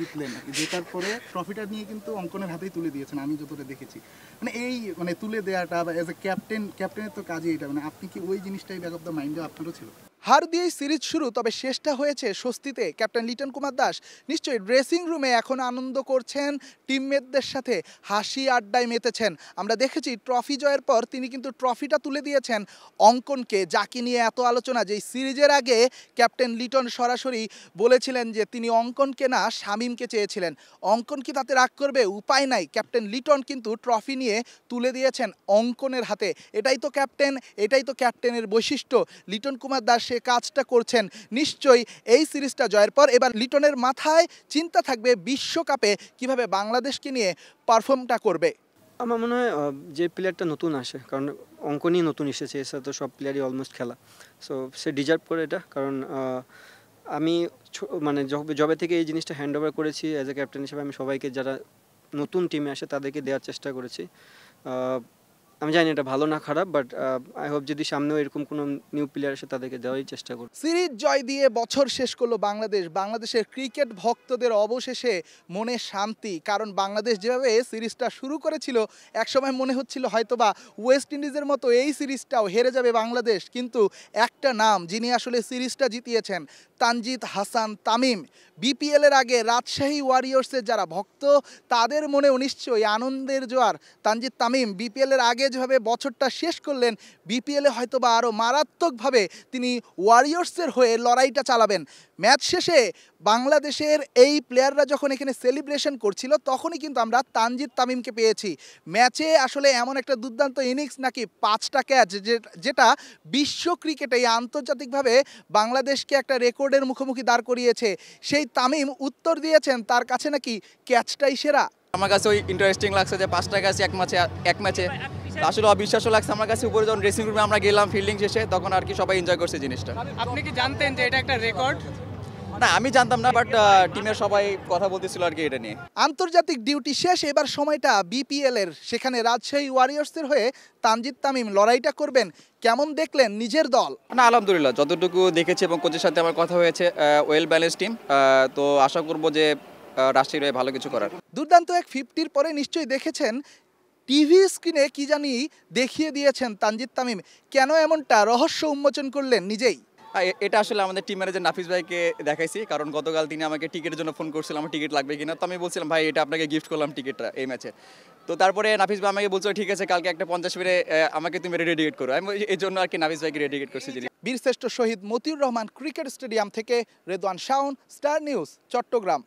জিতলেন, জেতার পরে ট্রফিটা নিয়ে কিন্তু অঙ্কনের হাতেই তুলে দিয়েছেন আমি যতটা দেখেছি। মানে এই মানে তুলে দেওয়াটা বা এজ এ ক্যাপ্টেনের তো কাজই এটা, মানে আপনি কি ওই জিনিসটাই ব্যাক অফ দ্য মাইন্ডে আপনারও ছিল? হার দিয়েই সিরিজ শুরু, তবে শেষটা হয়েছে স্বস্তিতে। ক্যাপ্টেন লিটন কুমার দাস নিশ্চয়ই ড্রেসিং রুমে এখন আনন্দ করছেন, টিমমেটদের সাথে হাসি আড্ডায় মেতেছেন। আমরা দেখেছি ট্রফি জয়ের পর তিনি কিন্তু ট্রফিটা তুলে দিয়েছেন অঙ্কনকে, যাকে নিয়ে এত আলোচনা যে এই সিরিজের আগে ক্যাপ্টেন লিটন সরাসরি বলেছিলেন যে তিনি অঙ্কনকে না শামীমকে চেয়েছিলেন। অঙ্কন কি তাতে রাগ করবে? উপায় নাই, ক্যাপ্টেন লিটন কিন্তু ট্রফি নিয়ে তুলে দিয়েছেন অঙ্কনের হাতে। এটাই তো ক্যাপ্টেন, এটাই তো ক্যাপ্টেনের বৈশিষ্ট্য। লিটন কুমার দাস সে কাজটা করছেন। নিশ্চয়ই এই সিরিজটা জয়ের পর এবার লিটনের মাথায় চিন্তা থাকবে বিশ্বকাপে কিভাবে বাংলাদেশকে নিয়ে পারফর্মটা করবে। আমার মনে হয় যে প্লেয়ারটা নতুন আসে, কারণ অঙ্কনই নতুন এসেছে, এসে তো সব প্লেয়ারই অলমোস্ট খেলা, সো সে ডিজার্ভ করে এটা। কারণ আমি মানে জবে থেকে এই জিনিসটা হ্যান্ড ওভার করেছি অ্যাজ এ ক্যাপ্টেন হিসেবে, আমি সবাইকে যারা নতুন টিমে আসে তাদেরকে দেওয়ার চেষ্টা করেছি। আমি জানি এটা ভালো না খারাপ, বাট আই হোপ যদি সামনেও এরকম কোনো নিউ প্লেয়ার আসে তাদেরকে দেওয়ারই চেষ্টা করব। সিরিজ জয় দিয়ে বছর শেষ করলো বাংলাদেশ। বাংলাদেশের ক্রিকেট ভক্তদের অবশেষে মনে শান্তি, কারণ বাংলাদেশ যেভাবে সিরিজটা শুরু করেছিল একসময় মনে হচ্ছিল হয়তোবা ওয়েস্ট ইন্ডিজের মতো এই সিরিজটাও হেরে যাবে বাংলাদেশ, কিন্তু একটা নাম যিনি আসলে সিরিজটা জিতিয়েছেন, তানজিদ হাসান তামিম। বিপিএলের আগে রাজশাহী ওয়ারিয়র্সের যারা ভক্ত তাদের মনেও নিশ্চয়ই আনন্দের জোয়ার। তানজিদ তামিম বিপিএলের আগে যেভাবে বছরটা শেষ করলেন, বিপিএলে হয়তোবা আরও মারাত্মকভাবে তিনি ওয়ারিয়র্সের হয়ে লড়াইটা চালাবেন। ম্যাচ শেষে বাংলাদেশের এই প্লেয়াররা যখন এখানে সেলিব্রেশন করছিল তখনই কিন্তু আমরা তানজিদ তামিমকে পেয়েছি। ম্যাচে আসলে এমন একটা দুর্দান্ত ইনিংস, নাকি 5টা ক্যাচ, যেটা বিশ্ব ক্রিকেটে আন্তর্জাতিকভাবে বাংলাদেশকে একটা রেকর্ডের মুখোমুখি দাঁড় করিয়েছে। সেই তামিম উত্তর দিয়েছেন তার কাছে নাকি ক্যাচটাই সেরা। আমার কাছে ওই ইন্টারেস্টিং লাগছে যে 5টা ক্যাচ এক ম্যাচে আসলে অবিশ্বাস্য লাগছে আমার কাছে। উপরে যখন ড্রেসিং রুমে আমরা গেলাম ফিল্ডিং শেষে, তখন আর কি সবাই এনজয় করছে জিনিসটা। আপনি কি জানতেন যে এটা একটা রেকর্ড? না, আমি জানতাম না, বাট টিমের সবাই কথা বলতেছিল আর কি এটা নিয়ে। আন্তর্জাতিক ডিউটি শেষ, এবার সময়টা বিপিএল এর। সেখানে রাজশাহী ওয়ারিয়র্সের হয়ে তানজিদ তামিম লড়াইটা করবেন। কেমন দেখলেন নিজের দল? না, আলহামদুলিল্লাহ যতটুকু দেখেছি এবং কোচের সাথে আমার কথা হয়েছে, ওয়েল ব্যালেন্স টিম। তো আশা করব যে রাজশাহীর হয়ে ভালো কিছু করার। দুর্দান্ত এক 50-র পরে নিশ্চয়ই দেখেছেন টিভি স্ক্রিনে কি জানি দেখিয়ে দিয়েছেন তানজিদ তামিম। কেন এমনটা রহস্য উন্মোচন করলেন নিজেই। এটা আসলে আমাদের টিম ম্যানেজার নাফিস ভাইকে দেখাইছি, কারণ গতকাল তিনি আমাকে টিকিটের জন্য ফোন করছিলেন, আমার টিকিট লাগবে কিনা। তো আমি বলছিলাম ভাই এটা আপনাকে গিফট করলাম টিকিটটা এই ম্যাচে। তো তারপরে নাফিস ভাই আমাকে বলছিল ঠিক আছে কালকে একটা 50 মিনিটে আমাকে তুমি রেডিকেট করো। আমি এই জন্য আর কি নাফিস ভাইকে রেডিকেট করছি। বীরশ্রেষ্ঠ শহীদ মতিউর রহমান ক্রিকেট স্টেডিয়াম থেকে রেদওয়ান শাওন, স্টার নিউজ, চট্টগ্রাম।